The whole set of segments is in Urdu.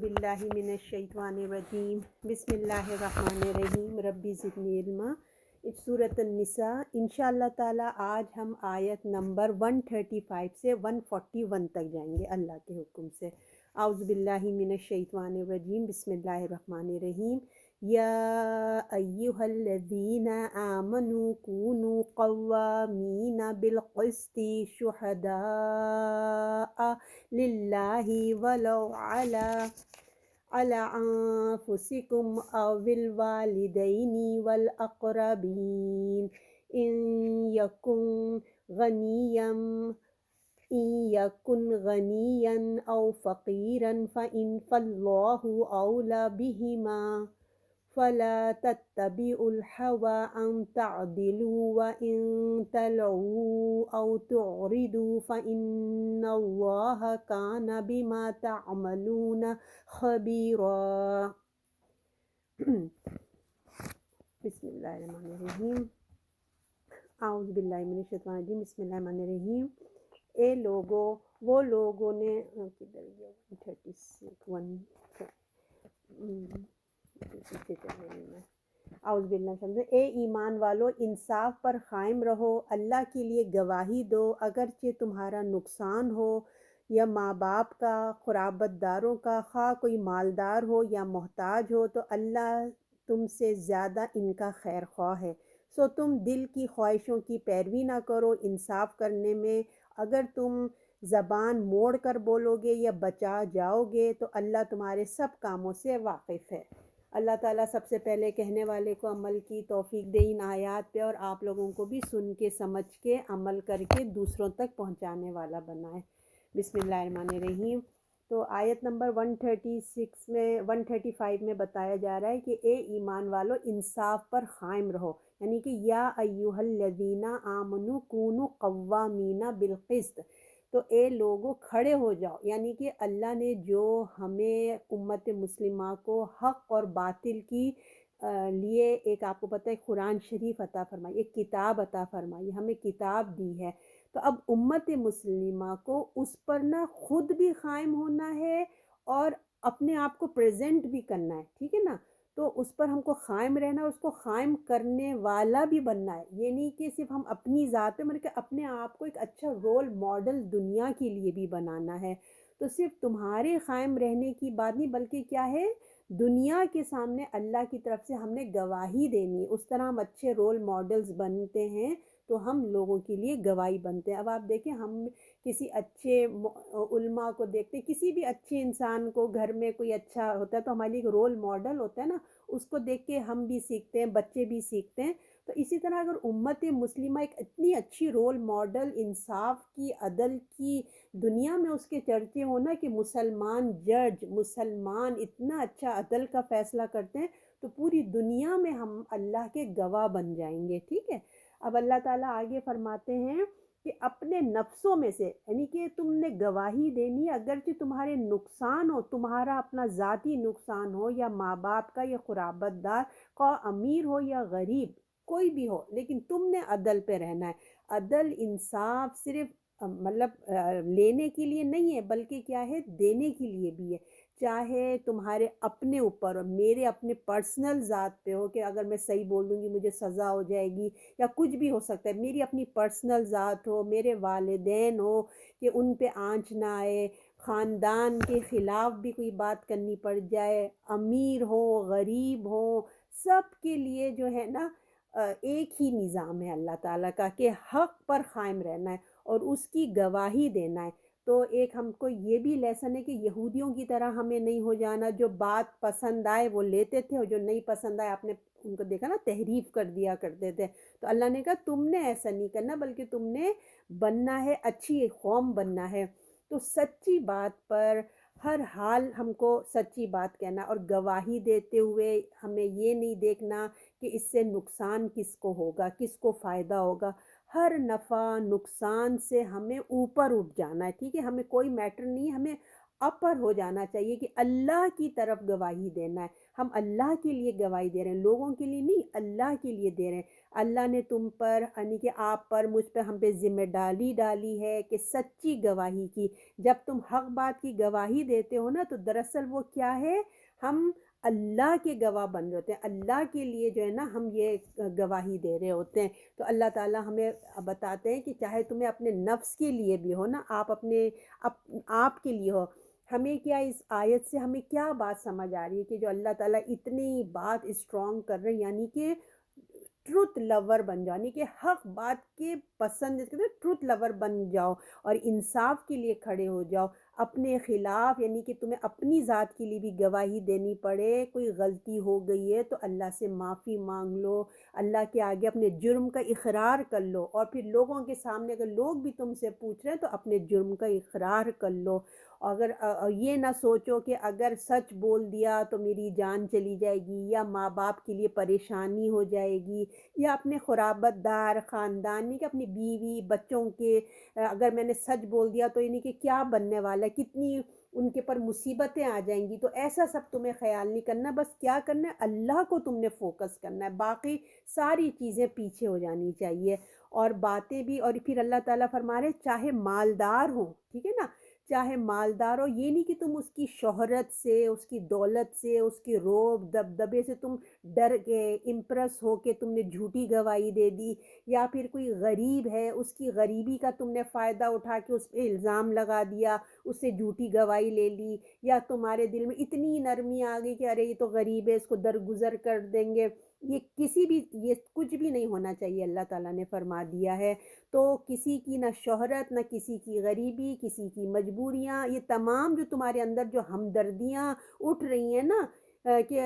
باللہ من الشیطان الرجیم بسم اللہ الرحمن الرحیم ربی زدنی علما۔ سورۃ النساء انشاءاللہ تعالی آج ہم آیت نمبر 135 سے 141 تک جائیں گے اللہ کے حکم سے۔ اعوذ باللہ من الشیطان الرجیم بسم اللہ الرحمن الرحیم۔ یا ایہا الذین آمنوا کونوا قوامین بالقسط شہداء للہ ولو علی انفسکم او الوالدین والاقربین ان یکن غنیا او فقیرا فاللہ اولی بہما فلا تتبعوا الہوی ان تعدلوا وان تلووا او تعرضوا فإن اللہ کان بما تعملون خبیرا۔ بسم اللہ الرحمن الرحیم۔ اعوذ باللہ من الشیطان الرجیم بسم اللہ الرحمن الرحیم۔ اے لوگو، وہ لوگوں نے کدھر گیا 36 اعوذ باللہ سمجھو، اے ایمان والو انصاف پر قائم رہو، اللہ کے لیے گواہی دو اگرچہ تمہارا نقصان ہو یا ماں باپ کا، قرابت داروں کا، خواہ کوئی مالدار ہو یا محتاج ہو تو اللہ تم سے زیادہ ان کا خیر خواہ ہے۔ سو تم دل کی خواہشوں کی پیروی نہ کرو انصاف کرنے میں۔ اگر تم زبان موڑ کر بولو گے یا بچا جاؤ گے تو اللہ تمہارے سب کاموں سے واقف ہے۔ اللہ تعالیٰ سب سے پہلے کہنے والے کو عمل کی توفیق دے ان آیات پہ، اور آپ لوگوں کو بھی سن کے سمجھ کے عمل کر کے دوسروں تک پہنچانے والا بنائے۔ بسم اللہ الرحمن الرحیم۔ تو آیت نمبر 135 میں بتایا جا رہا ہے کہ اے ایمان والو انصاف پر قائم رہو، یعنی کہ یا ایھا الذین آمنوا کونوا قوامین بالقسط، تو اے لوگوں کھڑے ہو جاؤ، یعنی کہ اللہ نے جو ہمیں امت مسلمہ کو حق اور باطل کی لیے ایک، آپ کو پتہ ہے، قرآن شریف عطا فرمائی، ایک کتاب عطا فرمائی، ہمیں کتاب دی ہے، تو اب امت مسلمہ کو اس پر نہ خود بھی قائم ہونا ہے اور اپنے آپ کو پریزنٹ بھی کرنا ہے، ٹھیک ہے نا؟ تو اس پر ہم کو قائم رہنا ہے، اس کو قائم کرنے والا بھی بننا ہے۔ یہ نہیں کہ صرف ہم اپنی ذات پہ، بلکہ اپنے آپ کو ایک اچھا رول ماڈل دنیا کے لیے بھی بنانا ہے۔ تو صرف تمہارے قائم رہنے کی بات نہیں، بلکہ کیا ہے، دنیا کے سامنے اللہ کی طرف سے ہم نے گواہی دینی ہے۔ اس طرح ہم اچھے رول ماڈلز بنتے ہیں تو ہم لوگوں کے لیے گواہی بنتے ہیں۔ اب آپ دیکھیں، ہم کسی اچھے علماء کو دیکھتے ہیں، کسی بھی اچھے انسان کو، گھر میں کوئی اچھا ہوتا ہے تو ہمارے لیے ایک رول ماڈل ہوتا ہے نا، اس کو دیکھ کے ہم بھی سیکھتے ہیں، بچے بھی سیکھتے ہیں۔ تو اسی طرح اگر امت مسلمہ ایک اتنی اچھی رول ماڈل انصاف کی، عدل کی، دنیا میں اس کے چرچے ہونا کہ مسلمان جج، مسلمان اتنا اچھا عدل کا فیصلہ کرتے ہیں، تو پوری دنیا میں ہم اللہ کے گواہ بن جائیں گے، ٹھیک ہے؟ اب اللہ تعالیٰ آگے فرماتے ہیں کہ اپنے نفسوں میں سے، یعنی کہ تم نے گواہی دینی ہے اگرچہ تمہارے نقصان ہو، تمہارا اپنا ذاتی نقصان ہو یا ماں باپ کا یا قرابت دار، خواہ امیر ہو یا غریب، کوئی بھی ہو، لیکن تم نے عدل پہ رہنا ہے۔ عدل انصاف صرف لینے کے لیے نہیں ہے، بلکہ کیا ہے، دینے کے لیے بھی ہے۔ چاہے تمہارے اپنے اوپر ہو، میرے اپنے پرسنل ذات پہ ہو کہ اگر میں صحیح بول دوں گی مجھے سزا ہو جائے گی، یا کچھ بھی ہو سکتا ہے، میری اپنی پرسنل ذات ہو، میرے والدین ہو کہ ان پہ آنچ نہ آئے، خاندان کے خلاف بھی کوئی بات کرنی پڑ جائے، امیر ہو غریب ہو، سب کے لیے جو ہے نا ایک ہی نظام ہے اللہ تعالیٰ کا کہ حق پر قائم رہنا ہے اور اس کی گواہی دینا ہے۔ تو ایک ہم کو یہ بھی لیسن ہے کہ یہودیوں کی طرح ہمیں نہیں ہو جانا، جو بات پسند آئے وہ لیتے تھے اور جو نہیں پسند آئے، آپ نے ان کو دیکھا نا، تحریف کر دیا کرتے تھے۔ تو اللہ نے کہا تم نے ایسا نہیں کرنا، بلکہ تم نے بننا ہے، اچھی قوم بننا ہے۔ تو سچی بات پر ہر حال ہم کو سچی بات کہنا، اور گواہی دیتے ہوئے ہمیں یہ نہیں دیکھنا کہ اس سے نقصان کس کو ہوگا، کس کو فائدہ ہوگا۔ ہر نفع نقصان سے ہمیں اوپر اٹھ جانا ہے، ٹھیک ہے؟ ہمیں کوئی میٹر نہیں، ہمیں اپر ہو جانا چاہیے کہ اللہ کی طرف گواہی دینا ہے۔ ہم اللہ کے لیے گواہی دے رہے ہیں، لوگوں کے لیے نہیں، اللہ کے لیے دے رہے ہیں۔ اللہ نے تم پر یعنی کہ آپ پر مجھ پہ ہم پہ ذمہ داری ڈالی ہے کہ سچی گواہی کی۔ جب تم حق بات کی گواہی دیتے ہو نا تو دراصل وہ کیا ہے، ہم اللہ کے گواہ بن رہے ہوتے ہیں، اللہ کے لیے جو ہے نا ہم یہ گواہی دے رہے ہوتے ہیں۔ تو اللہ تعالیٰ ہمیں بتاتے ہیں کہ چاہے تمہیں اپنے نفس کے لیے بھی ہو نا، آپ اپنے آپ کے لیے ہو، ہمیں کیا اس آیت سے ہمیں کیا بات سمجھ آ رہی ہے کہ جو اللہ تعالیٰ اتنی بات اسٹرانگ کر رہے ہیں، یعنی کہ ٹروتھ لور بن جاؤ، یعنی کہ حق بات کے پسند ٹروتھ لور بن جاؤ اور انصاف کے لیے کھڑے ہو جاؤ اپنے خلاف، یعنی کہ تمہیں اپنی ذات کے لیے بھی گواہی دینی پڑے، کوئی غلطی ہو گئی ہے تو اللہ سے معافی مانگ لو، اللہ کے آگے اپنے جرم کا اقرار کر لو، اور پھر لوگوں کے سامنے اگر لوگ بھی تم سے پوچھ رہے ہیں تو اپنے جرم کا اقرار کر لو۔ اگر یہ نہ سوچو کہ اگر سچ بول دیا تو میری جان چلی جائے گی یا ماں باپ کے لیے پریشانی ہو جائے گی، یا اپنے قرابت دار خاندان میں کہ اپنی بیوی بچوں کے اگر میں نے سچ بول دیا تو یعنی کہ کیا بننے والا ہے، کتنی ان کے پر مصیبتیں آ جائیں گی، تو ایسا سب تمہیں خیال نہیں کرنا، بس کیا کرنا ہے، اللہ کو تم نے فوکس کرنا ہے، باقی ساری چیزیں پیچھے ہو جانی چاہیے اور باتیں بھی۔ اور پھر اللہ تعالیٰ فرما رہے چاہے مالدار ہوں، ٹھیک ہے نا، چاہے مالدار ہو، یہ نہیں کہ تم اس کی شہرت سے، اس کی دولت سے، اس کی روب دبدبے سے تم ڈر کے امپریس ہو کے تم نے جھوٹی گواہی دے دی، یا پھر کوئی غریب ہے اس کی غریبی کا تم نے فائدہ اٹھا کے اس پہ الزام لگا دیا، اس سے جھوٹی گواہی لے لی، یا تمہارے دل میں اتنی نرمی آ گئی کہ ارے یہ تو غریب ہے اس کو درگزر کر دیں گے۔ یہ کچھ بھی نہیں ہونا چاہیے، اللہ تعالیٰ نے فرما دیا ہے۔ تو کسی کی نہ شہرت، نہ کسی کی غریبی، کسی کی مجبوریاں، یہ تمام جو تمہارے اندر جو ہمدردیاں اٹھ رہی ہیں نا کہ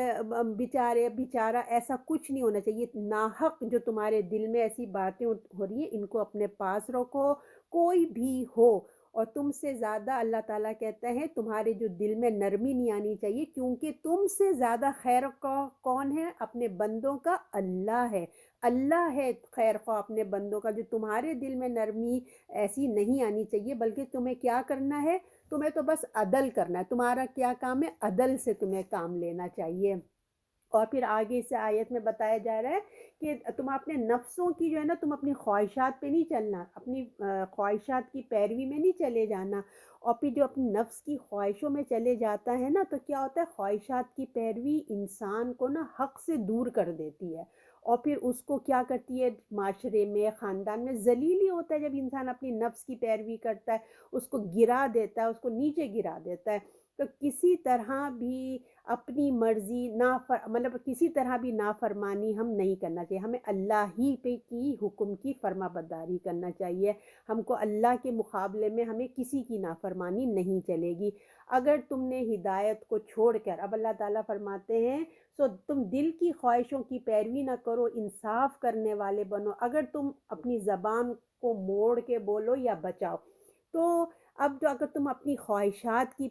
بیچارے بیچارہ، ایسا کچھ نہیں ہونا چاہیے۔ ناحق جو تمہارے دل میں ایسی باتیں ہو رہی ہیں ان کو اپنے پاس رکھو، کوئی بھی ہو، اور تم سے زیادہ اللہ تعالیٰ کہتا ہے تمہارے جو دل میں نرمی نہیں آنی چاہیے، کیونکہ تم سے زیادہ خیر کون ہے اپنے بندوں کا، اللہ ہے۔ اللہ ہے خیر خواہ اپنے بندوں کا، جو تمہارے دل میں نرمی ایسی نہیں آنی چاہیے، بلکہ تمہیں کیا کرنا ہے، تمہیں تو بس عدل کرنا ہے، تمہارا کیا کام ہے، عدل سے تمہیں کام لینا چاہیے۔ اور پھر آگے سے آیت میں بتایا جا رہا ہے کہ تم اپنے نفسوں کی جو ہے نا، تم اپنی خواہشات پہ نہیں چلنا، اپنی خواہشات کی پیروی میں نہیں چلے جانا، اور پھر جو اپنی نفس کی خواہشوں میں چلے جاتا ہے نا تو کیا ہوتا ہے، خواہشات کی پیروی انسان کو نا حق سے دور کر دیتی ہے، اور پھر اس کو کیا کرتی ہے، معاشرے میں خاندان میں ذلیل ہی ہوتا ہے جب انسان اپنی نفس کی پیروی کرتا ہے، اس کو گرا دیتا ہے، اس کو نیچے گرا دیتا ہے۔ تو کسی طرح بھی اپنی مرضی مطلب کسی طرح بھی نافرمانی ہم نہیں کرنا چاہیے، ہمیں اللہ ہی پہ کی حکم کی فرما برداری کرنا چاہیے، ہم کو اللہ کے مقابلے میں ہمیں کسی کی نافرمانی نہیں چلے گی۔ اگر تم نے ہدایت کو چھوڑ کر، اب اللہ تعالیٰ فرماتے ہیں سو تم دل کی خواہشوں کی پیروی نہ کرو، انصاف کرنے والے بنو، اگر تم اپنی زبان کو موڑ کے بولو یا بچاؤ، تو اب جو اگر تم اپنی خواہشات کی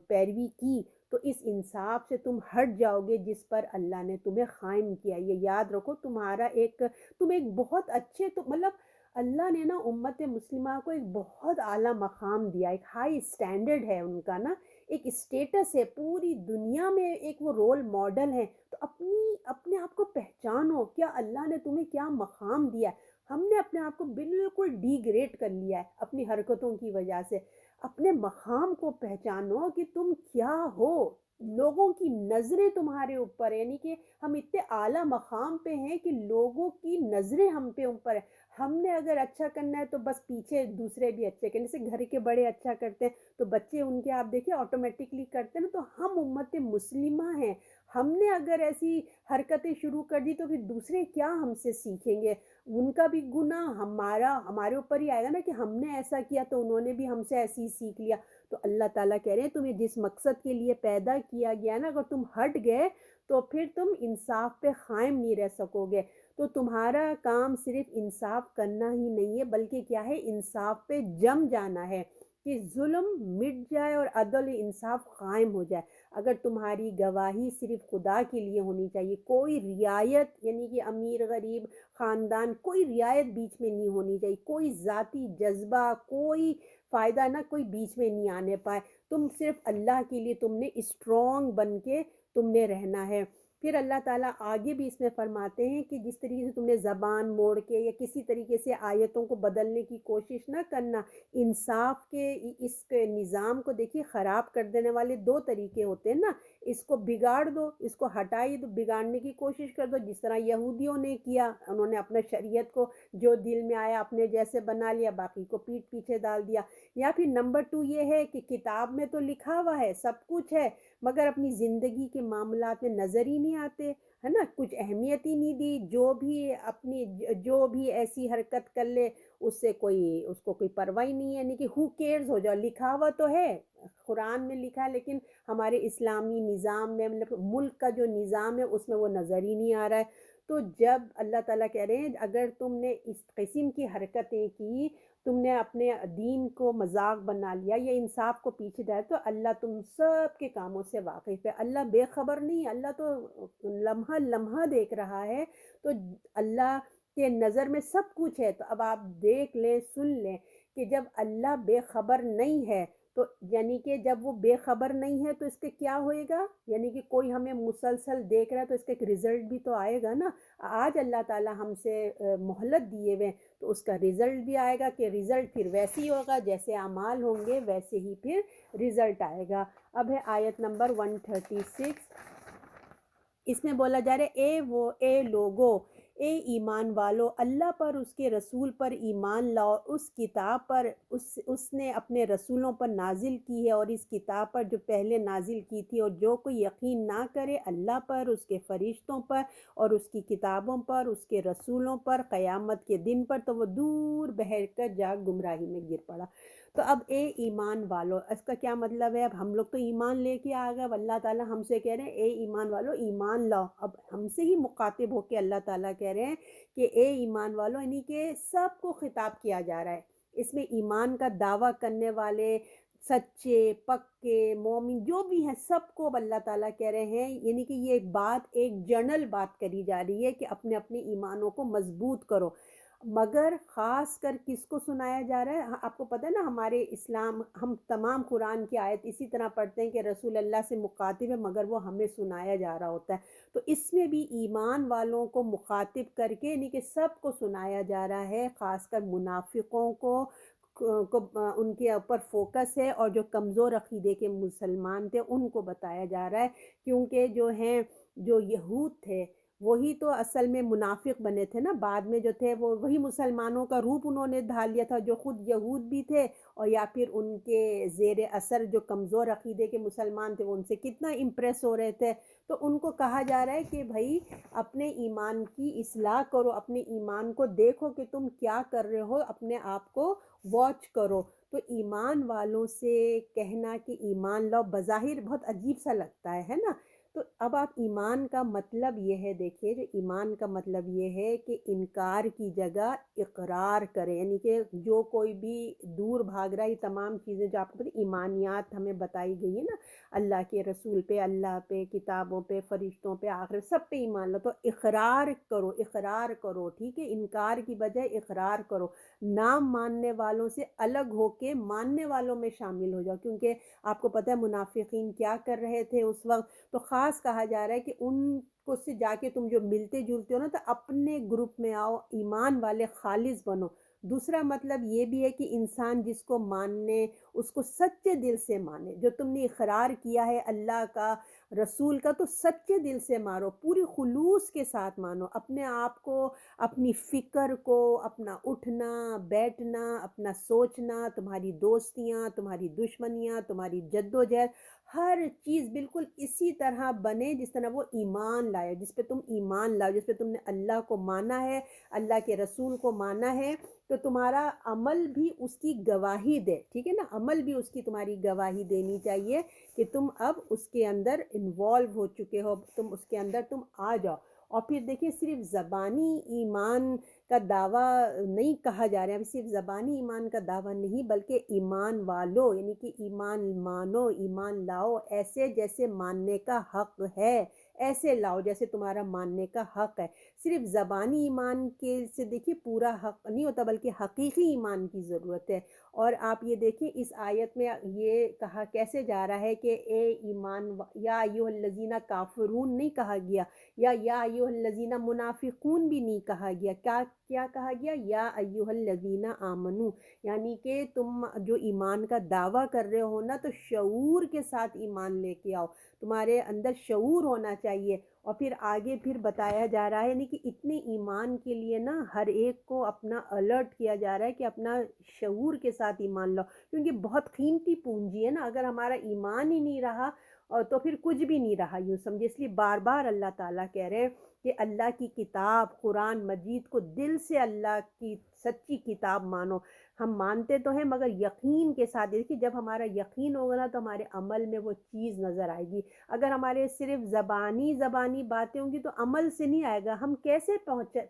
پیروی کی تو اس انصاف سے تم ہٹ جاؤ گے جس پر اللہ نے تمہیں قائم کیا۔ یہ یاد رکھو، تم ایک بہت اچھے، تو مطلب اللہ نے نا امت مسلمہ کو ایک بہت اعلیٰ مقام دیا، ایک ہائی اسٹینڈرڈ ہے ان کا نا، ایک اسٹیٹس ہے پوری دنیا میں، ایک وہ رول ماڈل ہے۔ تو اپنے آپ کو پہچانو، کیا اللہ نے تمہیں کیا مقام دیا ہے۔ ہم نے اپنے آپ کو بالکل ڈی گریڈ کر لیا ہے اپنی حرکتوں کی وجہ سے۔ اپنے مقام کو پہچانو کہ تم کیا ہو، لوگوں کی نظریں تمہارے اوپر ہیں، یعنی کہ ہم اتنے اعلیٰ مقام پہ ہیں کہ لوگوں کی نظریں ہم پہ اوپر ہیں۔ ہم نے اگر اچھا کرنا ہے تو بس پیچھے دوسرے بھی اچھے کریں، جیسے گھر کے بڑے اچھا کرتے ہیں تو بچے ان کے آپ دیکھیں آٹومیٹکلی کرتے ہیں نا، تو ہم امت مسلمہ ہیں، ہم نے اگر ایسی حرکتیں شروع کر دی تو پھر دوسرے کیا ہم سے سیکھیں گے، ان کا بھی گناہ ہمارے اوپر ہی آئے گا نا کہ ہم نے ایسا کیا تو انہوں نے بھی ہم سے ایسے ہی سیکھ لیا۔ تو اللہ تعالیٰ کہہ رہے ہیں تمہیں جس مقصد کے لیے پیدا کیا گیا نا، اگر تم ہٹ گئے تو پھر تم انصاف پہ قائم نہیں رہ سکو گے۔ تو تمہارا کام صرف انصاف کرنا ہی نہیں ہے، بلکہ کیا ہے، انصاف پہ جم جانا ہے کہ ظلم مٹ جائے اور عدل انصاف قائم ہو جائے۔ اگر تمہاری گواہی صرف خدا کے لیے ہونی چاہیے، کوئی رعایت یعنی کہ امیر غریب خاندان، کوئی رعایت بیچ میں نہیں ہونی چاہیے، کوئی ذاتی جذبہ، کوئی فائدہ نہ، کوئی بیچ میں نہیں آنے پائے، تم صرف اللہ کے لیے تم نے اسٹرانگ بن کے تم نے رہنا ہے۔ پھر اللہ تعالیٰ آگے بھی اس میں فرماتے ہیں کہ جس طریقے سے تم نے زبان موڑ کے یا کسی طریقے سے آیتوں کو بدلنے کی کوشش نہ کرنا، انصاف کے اس کے نظام کو دیکھیے خراب کر دینے والے دو طریقے ہوتے ہیں نا، اس کو بگاڑ دو، اس کو ہٹائی دو، بگاڑنے کی کوشش کر دو، جس طرح یہودیوں نے کیا، انہوں نے اپنے شریعت کو جو دل میں آیا اپنے جیسے بنا لیا، باقی کو پیٹھ پیچھے ڈال دیا۔ یا پھر نمبر 2 یہ ہے کہ کتاب میں تو لکھا ہوا ہے، سب کچھ ہے، مگر اپنی زندگی کے معاملات میں نظر ہی نہیں آتے، ہے نا، کچھ اہمیت ہی نہیں دی، جو بھی ایسی حرکت کر لے اس کو کوئی پرواہ ہی نہیں ہے، یعنی کہ ہو کیئرز ہو جاؤ، لکھا ہوا تو ہے، قرآن میں لکھا ہے، لیکن ہمارے اسلامی نظام میں مطلب ملک کا جو نظام ہے اس میں وہ نظر ہی نہیں آ رہا ہے۔ تو جب اللہ تعالیٰ کہہ رہے ہیں اگر تم نے اس قسم کی حرکتیں کی، تم نے اپنے دین کو مذاق بنا لیا یا انصاف کو پیچھے ڈالا، تو اللہ تم سب کے کاموں سے واقف ہے، اللہ بے خبر نہیں، اللہ تو لمحہ لمحہ دیکھ رہا ہے۔ تو اللہ کے نظر میں سب کچھ ہے۔ تو اب آپ دیکھ لیں، سن لیں کہ جب اللہ بے خبر نہیں ہے تو یعنی کہ جب وہ بے خبر نہیں ہے تو اس کے کیا ہوئے گا، یعنی کہ کوئی ہمیں مسلسل دیکھ رہا ہے تو اس کا ایک رزلٹ بھی تو آئے گا نا۔ آج اللہ تعالیٰ ہم سے مہلت دیے ہوئے ہیں تو اس کا رزلٹ بھی آئے گا، کہ رزلٹ پھر ویسے ہی ہوگا، جیسے اعمال ہوں گے ویسے ہی پھر رزلٹ آئے گا۔ اب ہے آیت نمبر 136، اس میں بولا جا رہا ہے اے لوگو، اے ایمان والو، اللہ پر اس کے رسول پر ایمان لاؤ، اس کتاب پر اس نے اپنے رسولوں پر نازل کی ہے، اور اس کتاب پر جو پہلے نازل کی تھی، اور جو کوئی یقین نہ کرے اللہ پر، اس کے فرشتوں پر اور اس کی کتابوں پر، اس کے رسولوں پر، قیامت کے دن پر، تو وہ دور بہر کر جا گمراہی میں گر پڑا۔ تو اب اے ایمان والو، اس کا کیا مطلب ہے؟ اب ہم لوگ تو ایمان لے کے آ گئے، اب اللہ تعالیٰ ہم سے کہہ رہے ہیں اے ایمان والو ایمان لاؤ۔ اب ہم سے ہی مخاطب ہو کے اللہ تعالیٰ کہہ رہے ہیں کہ اے ایمان والو، یعنی کہ سب کو خطاب کیا جا رہا ہے۔ اس میں ایمان کا دعویٰ کرنے والے، سچے پکے مومن جو بھی ہیں، سب کو اب اللہ تعالیٰ کہہ رہے ہیں، یعنی کہ یہ ایک جنرل بات کری جا رہی ہے کہ اپنے اپنے ایمانوں کو مضبوط کرو۔ مگر خاص کر کس کو سنایا جا رہا ہے؟ آپ کو پتہ ہے نا، ہمارے اسلام ہم تمام قرآن کی آیت اسی طرح پڑھتے ہیں کہ رسول اللہ سے مخاطب ہے، مگر وہ ہمیں سنایا جا رہا ہوتا ہے۔ تو اس میں بھی ایمان والوں کو مخاطب کر کے، یعنی کہ سب کو سنایا جا رہا ہے، خاص کر منافقوں کو ان کے اوپر فوکس ہے، اور جو کمزور عقیدے کے مسلمان تھے ان کو بتایا جا رہا ہے، کیونکہ جو یہود تھے وہی تو اصل میں منافق بنے تھے نا، بعد میں جو تھے وہی مسلمانوں کا روپ انہوں نے ڈھال لیا تھا، جو خود یہود بھی تھے، اور یا پھر ان کے زیر اثر جو کمزور عقیدے کے مسلمان تھے وہ ان سے کتنا امپریس ہو رہے تھے۔ تو ان کو کہا جا رہا ہے کہ بھائی اپنے ایمان کی اصلاح کرو، اپنے ایمان کو دیکھو کہ تم کیا کر رہے ہو، اپنے آپ کو واچ کرو۔ تو ایمان والوں سے کہنا کہ ایمان لاؤ بظاہر بہت عجیب سا لگتا ہے نا۔ تو اب آپ ایمان کا مطلب یہ ہے، دیکھیے جو ایمان کا مطلب یہ ہے کہ انکار کی جگہ اقرار کریں، یعنی کہ جو کوئی بھی دور بھاگ رہا ہے، یہ تمام چیزیں جو آپ کو پتہ ایمانیات ہمیں بتائی گئی ہے نا، اللہ کے رسول پہ، اللہ پہ، کتابوں پہ، فرشتوں پہ، آخر سب پہ ایمان لو، تو اقرار کرو، اقرار کرو، ٹھیک ہے، انکار کی بجائے اقرار کرو، نہ ماننے والوں سے الگ ہو کے ماننے والوں میں شامل ہو جاؤ، کیونکہ آپ کو پتہ ہے منافقین کیا کر رہے تھے اس وقت۔ تو خاص کہا جا رہا ہے کہ ان کو سے جا کے تم جو ملتے جلتے ہو نا، تو اپنے گروپ میں آؤ، ایمان والے خالص بنو۔ دوسرا مطلب یہ بھی ہے کہ انسان جس کو ماننے، اس کو سچے دل سے مانے، جو تم نے اقرار کیا ہے اللہ کا، رسول کا، تو سچے دل سے مانو، پوری خلوص کے ساتھ مانو، اپنے آپ کو، اپنی فکر کو، اپنا اٹھنا بیٹھنا، اپنا سوچنا، تمہاری دوستیاں، تمہاری دشمنیاں، تمہاری جدوجہد، ہر چیز بالکل اسی طرح بنے جس طرح وہ ایمان لائے، جس پہ تم ایمان لاؤ، جس پہ تم نے اللہ کو مانا ہے، اللہ کے رسول کو مانا ہے، تو تمہارا عمل بھی اس کی گواہی دے، ٹھیک ہے نا، عمل بھی اس کی تمہاری گواہی دینی چاہیے کہ تم اب اس کے اندر انوالو ہو چکے ہو، تم اس کے اندر تم آ جاؤ۔ اور پھر دیکھیے صرف زبانی ایمان کا دعویٰ نہیں کہا جا رہا ہے، صرف زبانی ایمان کا دعویٰ نہیں، بلکہ ایمان والو، یعنی کہ ایمان مانو، ایمان لاؤ، ایسے جیسے ماننے کا حق ہے، ایسے لاؤ جیسے تمہارا ماننے کا حق ہے۔ صرف زبانی ایمان کے سے دیکھیے پورا حق نہیں ہوتا، بلکہ حقیقی ایمان کی ضرورت ہے۔ اور آپ یہ دیکھیں اس آیت میں یہ کہا کیسے جا رہا ہے کہ اے ایمان یا ایھا الذین کافرون نہیں کہا گیا، یا ایھا الذین منافقون بھی نہیں کہا گیا، کیا کہا گیا؟ یا ایھا الذین آمنو، یعنی کہ تم جو ایمان کا دعویٰ کر رہے ہو نا تو شعور کے ساتھ ایمان لے کے آؤ، تمہارے اندر شعور ہونا چاہیے۔ اور پھر آگے پھر بتایا جا رہا ہے یعنی کہ اتنے ایمان کے لیے نا ہر ایک کو اپنا الرٹ کیا جا رہا ہے کہ اپنا شعور کے ساتھ ایمان لاؤ، کیونکہ بہت قیمتی پونجی ہے نا، اگر ہمارا ایمان ہی نہیں رہا اور تو پھر کچھ بھی نہیں رہا، یوں سمجھے۔ اس لیے بار بار اللہ تعالیٰ کہہ رہے ہیں کہ اللہ کی کتاب قرآن مجید کو دل سے اللہ کی سچی کتاب مانو۔ ہم مانتے تو ہیں مگر یقین کے ساتھ، دیکھیے جب ہمارا یقین ہوگا نا تو ہمارے عمل میں وہ چیز نظر آئے گی۔ اگر ہمارے صرف زبانی باتیں ہوں گی تو عمل سے نہیں آئے گا۔ ہم کیسے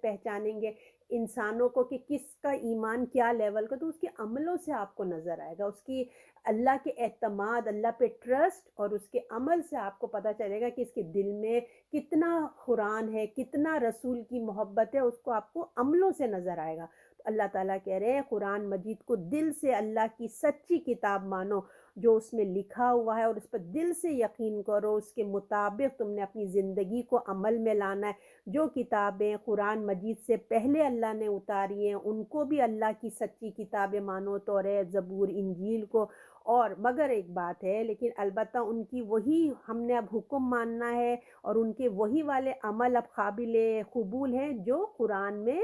پہچانیں گے انسانوں کو کہ کس کا ایمان کیا لیول کا؟ تو اس کے عملوں سے آپ کو نظر آئے گا، اس کی اللہ کے اعتماد، اللہ پہ ٹرسٹ، اور اس کے عمل سے آپ کو پتہ چلے گا کہ اس کے دل میں کتنا قرآن ہے، کتنا رسول کی محبت ہے، اس کو آپ کو عملوں سے نظر آئے گا۔ تو اللہ تعالیٰ کہہ رہے ہیں قرآن مجید کو دل سے اللہ کی سچی کتاب مانو، جو اس میں لکھا ہوا ہے، اور اس پر دل سے یقین کرو، اس کے مطابق تم نے اپنی زندگی کو عمل میں لانا ہے۔ جو کتابیں قرآن مجید سے پہلے اللہ نے اتاری ہیں ان کو بھی اللہ کی سچی کتابیں مانو، توریت، زبور، انجیل کو۔ اور مگر ایک بات ہے، لیکن البتہ ان کی وہی ہم نے اب حکم ماننا ہے، اور ان کے وہی والے عمل اب قابل قبول ہیں جو قرآن میں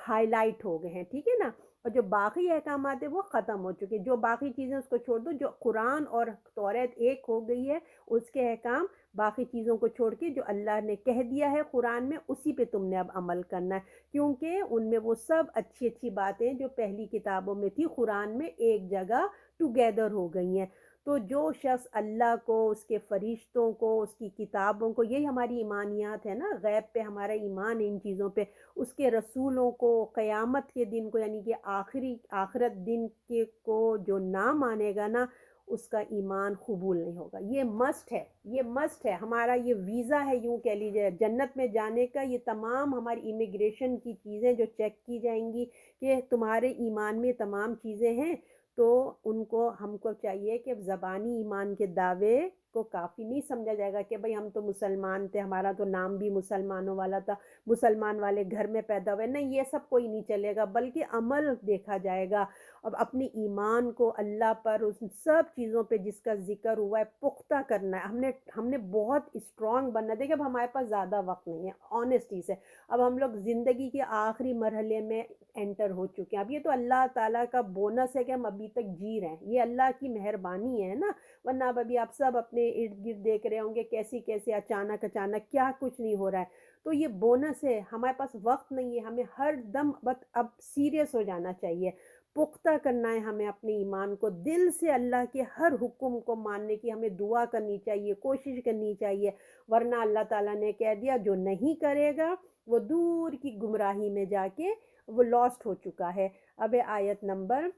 ہائی لائٹ ہو گئے ہیں، ٹھیک ہے نا۔ اور جو باقی احکامات ہیں وہ ختم ہو چکے، جو باقی چیزیں اس کو چھوڑ دو، جو قرآن اور توریت ایک ہو گئی ہے، اس کے احکام باقی چیزوں کو چھوڑ کے جو اللہ نے کہہ دیا ہے قرآن میں اسی پہ تم نے اب عمل کرنا ہے، کیونکہ ان میں وہ سب اچھی اچھی باتیں جو پہلی کتابوں میں تھی قرآن میں ایک جگہ ٹوگیدر ہو گئی ہیں۔ تو جو شخص اللہ کو، اس کے فرشتوں کو، اس کی کتابوں کو، یہی ہماری ایمانیات ہے نا، غیب پہ ہمارا ایمان ہے، ان چیزوں پہ، اس کے رسولوں کو، قیامت کے دن کو، یعنی کہ آخرت دن کے کو جو نہ مانے گا نا اس کا ایمان قبول نہیں ہوگا۔ یہ مسٹ ہے، یہ مسٹ ہے، ہمارا یہ ویزا ہے، یوں کہہ لیجیے جنت میں جانے کا۔ یہ تمام ہماری امیگریشن کی چیزیں جو چیک کی جائیں گی کہ تمہارے ایمان میں تمام چیزیں ہیں، تو ان کو ہم کو چاہیے کہ زبانی ایمان کے دعوے کو کافی نہیں سمجھا جائے گا کہ بھئی ہم تو مسلمان تھے، ہمارا تو نام بھی مسلمانوں والا تھا، مسلمان والے گھر میں پیدا ہوئے، نہیں، یہ سب کوئی نہیں چلے گا، بلکہ عمل دیکھا جائے گا۔ اب اپنے ایمان کو اللہ پر، اس سب چیزوں پہ جس کا ذکر ہوا ہے، پختہ کرنا ہے۔ ہم نے بہت اسٹرانگ بننا ہے۔ دیکھیں اب ہمارے پاس زیادہ وقت نہیں ہے، آنیسٹی سے، اب ہم لوگ زندگی کے آخری مرحلے میں انٹر ہو چکے ہیں۔ اب یہ تو اللہ تعالیٰ کا بونس ہے کہ ہم ابھی تک جی رہے ہیں، یہ اللہ کی مہربانی ہے نا، ورنہ اب ابھی آپ سب اپنے ارد گرد دیکھ رہے ہوں گے کیسے اچانک کیا کچھ نہیں ہو رہا ہے۔ تو یہ بونس ہے، ہمارے پاس وقت نہیں ہے، ہمیں ہر دم اب سیریس ہو جانا چاہیے، پختہ کرنا ہے ہمیں اپنے ایمان کو، دل سے اللہ کے ہر حکم کو ماننے کی ہمیں دعا کرنی چاہیے، کوشش کرنی چاہیے، ورنہ اللہ تعالیٰ نے کہہ دیا جو نہیں کرے گا وہ دور کی گمراہی میں جا کے وہ لاسٹ ہو چکا ہے۔ اب آیت نمبر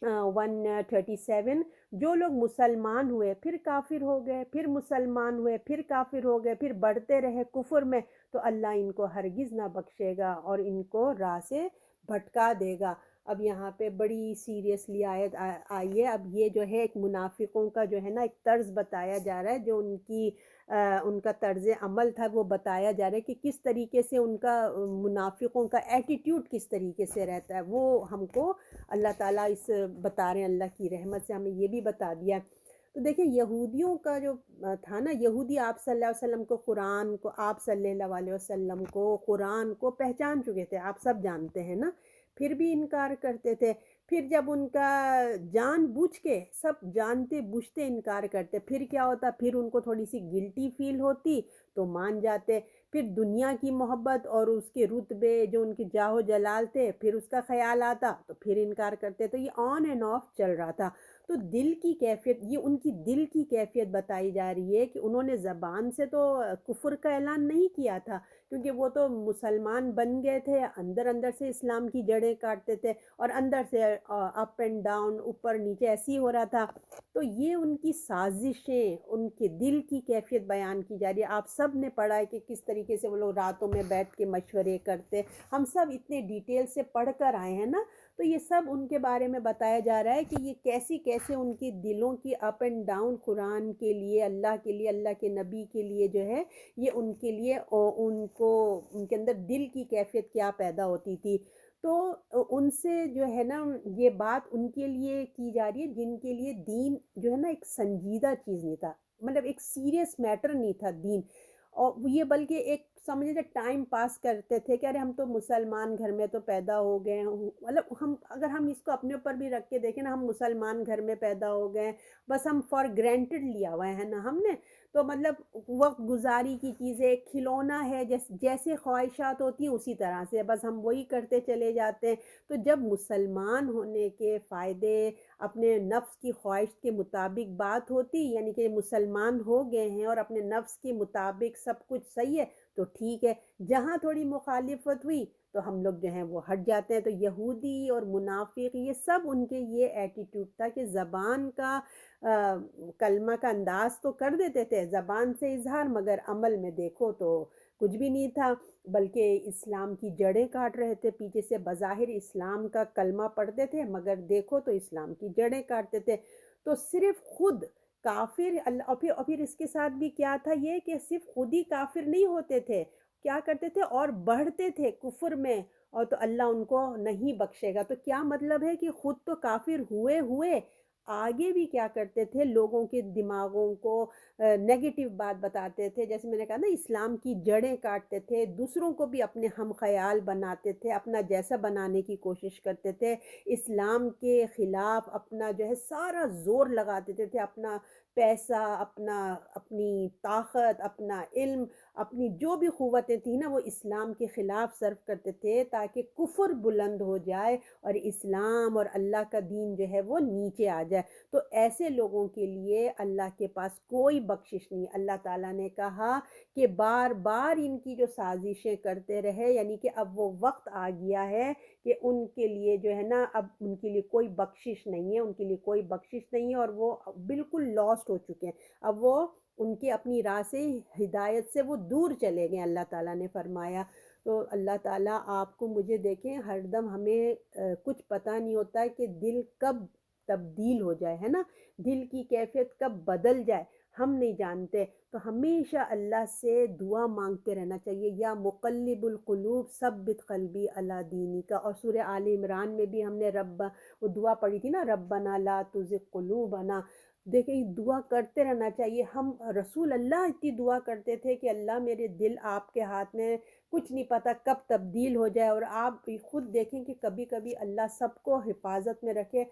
137، جو لوگ مسلمان ہوئے پھر کافر ہو گئے، پھر مسلمان ہوئے پھر کافر ہو گئے، پھر بڑھتے رہے کفر میں، تو اللہ ان کو ہرگز نہ بخشے گا اور ان کو راہ سے بھٹکا دے گا۔ اب یہاں پہ بڑی سیریسلی آیت آئی ہے۔ اب یہ جو ہے ایک منافقوں کا جو ہے نا ایک طرز بتایا جا رہا ہے، جو ان کا طرز عمل تھا وہ بتایا جا رہا ہے کہ کس طریقے سے ان کا منافقوں کا ایٹیٹیوڈ کس طریقے سے رہتا ہے، وہ ہم کو اللہ تعالیٰ اس بتا رہے ہیں، اللہ کی رحمت سے ہمیں یہ بھی بتا دیا۔ تو دیکھیں یہودیوں کا جو تھا نا، یہودی آپ صلی اللہ علیہ وسلم کو، قرآن کو، آپ صلی اللہ علیہ وسلم کو، قرآن کو پہچان چکے تھے، آپ سب جانتے ہیں نا، پھر بھی انکار کرتے تھے۔ پھر جب ان کا جان بوجھ کے، سب جانتے بوجھتے انکار کرتے، پھر کیا ہوتا، پھر ان کو تھوڑی سی گلٹی فیل ہوتی تو مان جاتے، پھر دنیا کی محبت اور اس کے رتبے جو ان کے جاہ و جلال تھے پھر اس کا خیال آتا تو پھر انکار کرتے، تو یہ آن اینڈ آف چل رہا تھا۔ تو دل کی کیفیت، یہ ان کی دل کی کیفیت بتائی جا رہی ہے کہ انہوں نے زبان سے تو کفر کا اعلان نہیں کیا تھا، کیونکہ وہ تو مسلمان بن گئے تھے، اندر سے اسلام کی جڑیں کاٹتے تھے، اور اندر سے اپ اینڈ ڈاؤن، اوپر نیچے ایسے ہی ہو رہا تھا۔ تو یہ ان کی سازشیں، ان کے دل کی کیفیت بیان کی جا رہی ہے۔ آپ سب نے پڑھا ہے کہ کس طریقے سے وہ لوگ راتوں میں بیٹھ کے مشورے کرتے، ہم سب اتنے ڈیٹیل سے پڑھ کر آئے ہیں نا۔ تو یہ سب ان کے بارے میں بتایا جا رہا ہے کہ یہ کیسی کیسے ان کی دلوں کی اپ اینڈ ڈاؤن قرآن کے لیے، اللہ کے نبی کے لیے جو ہے یہ ان کے لیے ان کو ان کے اندر دل کی کیفیت کیا پیدا ہوتی تھی۔ تو ان سے جو ہے نا یہ بات ان کے لیے کی جا رہی ہے جن کے لیے دین جو ہے نا ایک سنجیدہ چیز نہیں تھا، مطلب ایک سیریس میٹر نہیں تھا دین، اور یہ بلکہ ایک سمجھے جو ٹائم پاس کرتے تھے کہ ارے ہم تو مسلمان گھر میں تو پیدا ہو گئے ہیں، مطلب ہم اگر ہم اس کو اپنے اوپر بھی رکھ کے دیکھیں نا، ہم مسلمان گھر میں پیدا ہو گئے ہیں، بس ہم فار گرانٹیڈ لیا ہوا ہے نا ہم نے، تو مطلب وقت گزاری کی چیزیں ایک کھلونا ہے، جیسے خواہشات ہوتی ہیں اسی طرح سے بس ہم وہی کرتے چلے جاتے ہیں۔ تو جب مسلمان ہونے کے فائدے اپنے نفس کی خواہش کے مطابق بات ہوتی، یعنی کہ مسلمان ہو گئے ہیں اور اپنے نفس کے مطابق سب کچھ صحیح ہے تو ٹھیک ہے، جہاں تھوڑی مخالفت ہوئی تو ہم لوگ جو ہیں وہ ہٹ جاتے ہیں۔ تو یہودی اور منافق یہ سب ان کے یہ ایٹیٹیوڈ تھا کہ زبان کا کلمہ کا انداز تو کر دیتے تھے، زبان سے اظہار، مگر عمل میں دیکھو تو کچھ بھی نہیں تھا، بلکہ اسلام کی جڑیں کاٹ رہے تھے پیچھے سے، بظاہر اسلام کا کلمہ پڑھتے تھے مگر دیکھو تو اسلام کی جڑیں کاٹتے تھے۔ تو صرف خود کافر اور پھر اس کے ساتھ بھی کیا تھا یہ کہ صرف خود ہی کافر نہیں ہوتے تھے، کیا کرتے تھے اور بڑھتے تھے کفر میں، اور تو اللہ ان کو نہیں بخشے گا۔ تو کیا مطلب ہے کہ خود تو کافر ہوئے آگے بھی کیا کرتے تھے، لوگوں کے دماغوں کو نیگیٹو بات بتاتے تھے، جیسے میں نے کہا نا اسلام کی جڑیں کاٹتے تھے، دوسروں کو بھی اپنے ہم خیال بناتے تھے، اپنا جیسا بنانے کی کوشش کرتے تھے، اسلام کے خلاف اپنا جو ہے سارا زور لگا دیتے تھے، اپنا پیسہ، اپنی طاقت، اپنا علم، اپنی جو بھی قوتیں تھیں نا وہ اسلام کے خلاف صرف کرتے تھے تاکہ کفر بلند ہو جائے اور اسلام اور اللہ کا دین جو ہے وہ نیچے آ جائے۔ تو ایسے لوگوں کے لیے اللہ کے پاس کوئی بخشش نہیں۔ اللہ تعالیٰ نے کہا کہ بار بار ان کی جو سازشیں کرتے رہے، یعنی کہ اب وہ وقت آ گیا ہے کہ ان کے لیے جو ہے نا اب ان کے لیے کوئی بخشش نہیں ہے، ان کے لیے کوئی بخشش نہیں ہے، اور وہ بالکل لاسٹ ہو چکے ہیں۔ اب وہ ان کی اپنی راہ سے، ہدایت سے وہ دور چلے گئے، اللہ تعالیٰ نے فرمایا۔ تو اللہ تعالیٰ آپ کو مجھے دیکھیں، ہر دم ہمیں کچھ پتہ نہیں ہوتا ہے کہ دل کب تبدیل ہو جائے، ہے نا، دل کی کیفیت کب بدل جائے، ہم نہیں جانتے۔ تو ہمیشہ اللہ سے دعا مانگتے رہنا چاہیے، یا مقلب القلوب ثبت قلبی علی دینی کا، اور سورہ آل عمران میں بھی ہم نے وہ دعا پڑھی تھی نا، ربنا لا تزغ قلوبنا۔ دیکھیں دعا کرتے رہنا چاہیے، ہم رسول اللہ اتنی دعا کرتے تھے کہ اللہ میرے دل آپ کے ہاتھ میں، کچھ نہیں پتہ کب تبدیل ہو جائے، اور آپ بھی خود دیکھیں کہ کبھی کبھی اللہ سب کو حفاظت میں رکھے،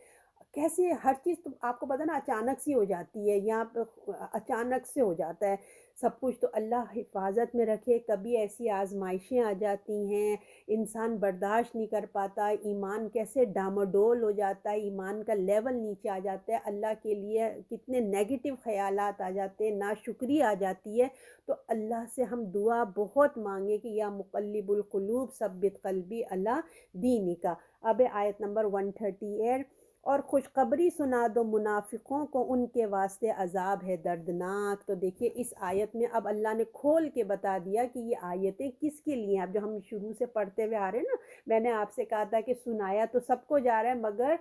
کیسے ہر چیز تو آپ کو پتہ نا اچانک سی ہو جاتی ہے، یہاں پہ اچانک سے ہو جاتا ہے سب کچھ، تو اللہ حفاظت میں رکھے۔ کبھی ایسی آزمائشیں آ جاتی ہیں، انسان برداشت نہیں کر پاتا، ایمان کیسے ڈاماڈول ہو جاتا ہے، ایمان کا لیول نیچے آ جاتا ہے، اللہ کے لیے کتنے نیگیٹو خیالات آ جاتے ہیں، ناشکری آ جاتی ہے۔ تو اللہ سے ہم دعا بہت مانگے کہ یا مقلب القلوب ثبت قلبی علی دینی کا۔ اب آیت نمبر 138، اور خوشخبری سنا دو منافقوں کو، ان کے واسطے عذاب ہے دردناک۔ تو دیکھیے اس آیت میں اب اللہ نے کھول کے بتا دیا کہ یہ آیتیں کس کے لیے ہیں۔ اب جو ہم شروع سے پڑھتے ہوئے آ رہے ہیں نا، میں نے آپ سے کہا تھا کہ سنایا تو سب کو جا رہا ہے، مگر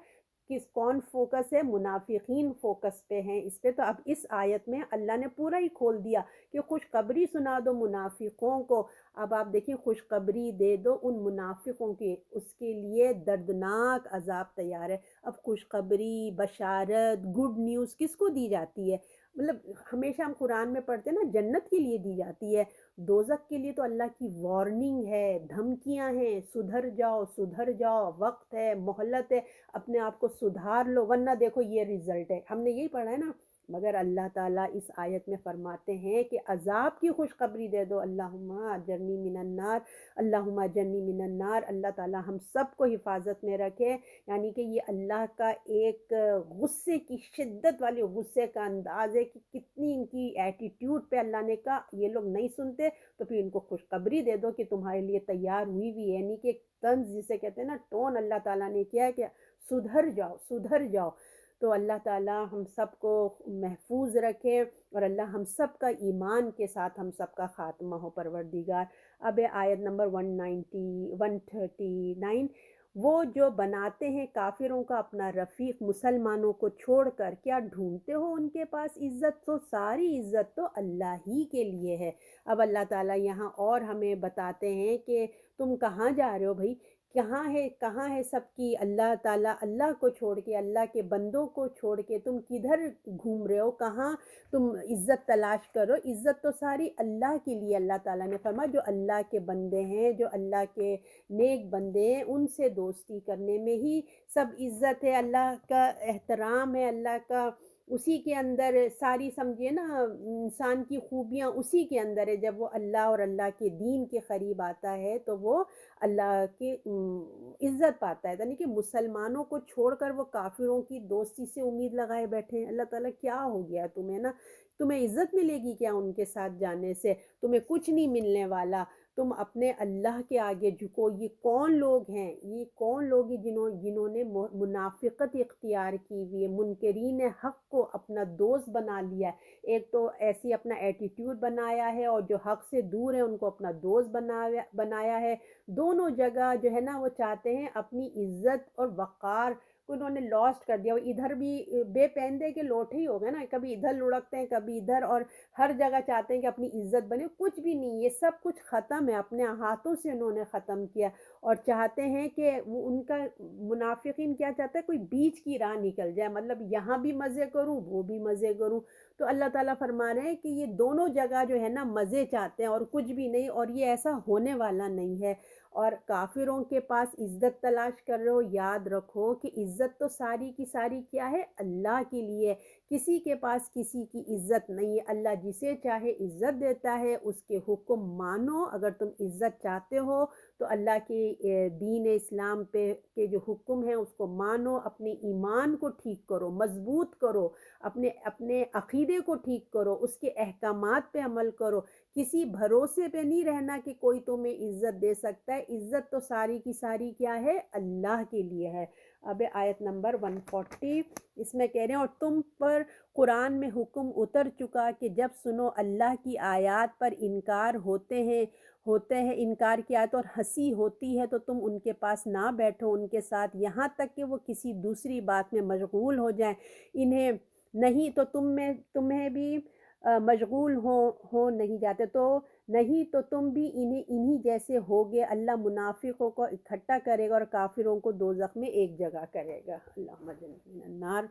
کون فوکس ہے؟ منافقین فوکس پہ ہیں اس پہ۔ تو اب اس آیت میں اللہ نے پورا ہی کھول دیا کہ خوشخبری سنا دو منافقوں کو۔ اب آپ دیکھیں خوشخبری دے دو ان منافقوں کی، اس کے لیے دردناک عذاب تیار ہے۔ اب خوشخبری، بشارت، گڈ نیوز کس کو دی جاتی ہے؟ مطلب ہمیشہ ہم قرآن میں پڑھتے ہیں نا جنت کے لیے دی جاتی ہے، دوزخ کے لیے تو اللہ کی وارننگ ہے، دھمکیاں ہیں، سدھر جاؤ، وقت ہے، مہلت ہے، اپنے آپ کو سدھار لو ورنہ دیکھو یہ رزلٹ ہے۔ ہم نے یہی پڑھا ہے نا، مگر اللہ تعالیٰ اس آیت میں فرماتے ہیں کہ عذاب کی خوشخبری دے دو، اللہم اجرنی من النار، اللہم اجرنی من النار۔ اللہ تعالیٰ ہم سب کو حفاظت میں رکھے، یعنی کہ یہ اللہ کا ایک غصے کی شدت والی غصے کا انداز ہے کہ کتنی ان کی ایٹیٹیوڈ پہ اللہ نے کہا یہ لوگ نہیں سنتے تو پھر ان کو خوشخبری دے دو کہ تمہارے لیے تیار ہوئی ہے، یعنی کہ ایک طنز جسے کہتے ہیں نا، ٹون اللہ تعالیٰ نے کیا ہے کہ سدھر جاؤ۔ تو اللہ تعالیٰ ہم سب کو محفوظ رکھے، اور اللہ ہم سب کا ایمان کے ساتھ ہم سب کا خاتمہ ہو پروردگار۔ اب آیت نمبر 139، وہ جو بناتے ہیں کافروں کا اپنا رفیق مسلمانوں کو چھوڑ کر، کیا ڈھونڈتے ہو ان کے پاس عزت؟ تو ساری عزت تو اللہ ہی کے لیے ہے۔ اب اللہ تعالیٰ یہاں اور ہمیں بتاتے ہیں کہ تم کہاں جا رہے ہو بھائی؟ کہاں ہے سب کی اللہ تعالیٰ، اللہ کو چھوڑ کے، اللہ کے بندوں کو چھوڑ کے تم کدھر گھوم رہے ہو؟ کہاں تم عزت تلاش کرو؟ عزت تو ساری اللہ کے لیے۔ اللہ تعالیٰ نے فرمایا جو اللہ کے بندے ہیں، جو اللہ کے نیک بندے ہیں، ان سے دوستی کرنے میں ہی سب عزت ہے، اللہ کا احترام ہے، اللہ کا اسی کے اندر ساری سمجھیے نا انسان کی خوبیاں اسی کے اندر ہے۔ جب وہ اللہ اور اللہ کے دین کے قریب آتا ہے تو وہ اللہ کی عزت پاتا ہے۔ یعنی کہ مسلمانوں کو چھوڑ کر وہ کافروں کی دوستی سے امید لگائے بیٹھے ہیں۔ اللہ تعالیٰ کیا ہو گیا تمہیں نا؟ تمہیں عزت ملے گی کیا ان کے ساتھ جانے سے؟ تمہیں کچھ نہیں ملنے والا۔ تم اپنے اللہ کے آگے جھکو۔ یہ کون لوگ ہیں؟ یہ کون لوگ ہیں جنہوں نے منافقت اختیار کی ہوئی ہے، منکرین حق کو اپنا دوست بنا لیا ہے۔ ایک تو ایسی اپنا ایٹیٹیوڈ بنایا ہے، اور جو حق سے دور ہے ان کو اپنا دوست بنایا ہے۔ دونوں جگہ جو ہے نا وہ چاہتے ہیں اپنی عزت اور وقار کو انہوں نے لاسٹ کر دیا۔ وہ ادھر بھی بے پیندے کے لوٹے ہی ہو گئے نا، کبھی ادھر لڑکتے ہیں کبھی ادھر، اور ہر جگہ چاہتے ہیں کہ اپنی عزت بنے۔ کچھ بھی نہیں، یہ سب کچھ ختم ہے، اپنے ہاتھوں سے انہوں نے ختم کیا، اور چاہتے ہیں کہ وہ ان کا منافقین کیا چاہتا ہے، کوئی بیچ کی راہ نکل جائے، مطلب یہاں بھی مزے کروں وہ بھی مزے کروں۔ تو اللہ تعالیٰ فرما رہے ہیں کہ یہ دونوں جگہ جو ہے نا مزے چاہتے ہیں اور کچھ بھی نہیں، اور یہ ایسا ہونے والا نہیں ہے۔ اور کافروں کے پاس عزت تلاش کر رہے ہو، یاد رکھو کہ عزت تو ساری کی ساری کیا ہے؟ اللہ کے لیے۔ کسی کے پاس کسی کی عزت نہیں ہے، اللہ جسے چاہے عزت دیتا ہے، اس کے حکم مانو۔ اگر تم عزت چاہتے ہو تو اللہ کے دین اسلام پہ کے جو حکم ہیں اس کو مانو، اپنے ایمان کو ٹھیک کرو، مضبوط کرو، اپنے عقیدے کو ٹھیک کرو، اس کے احکامات پہ عمل کرو۔ کسی بھروسے پہ نہیں رہنا کہ کوئی تمہیں عزت دے سکتا ہے۔ عزت تو ساری کی ساری کیا ہے؟ اللہ کے لیے ہے۔ اب آیت نمبر 140، اس میں کہہ رہے ہیں اور تم پر قرآن میں حکم اتر چکا کہ جب سنو اللہ کی آیات پر انکار ہوتے ہیں انکار کی آیت اور ہنسی ہوتی ہے تو تم ان کے پاس نہ بیٹھو ان کے ساتھ یہاں تک کہ وہ کسی دوسری بات میں مشغول ہو جائیں۔ انہیں نہیں تو تمہیں بھی مشغول ہو نہیں جاتے، تو نہیں تو تم بھی انہی جیسے ہوگے۔ اللہ منافقوں کو اکٹھا کرے گا اور کافروں کو دوزخ میں ایک جگہ کرے گا۔ اللہم اجرنا من النار۔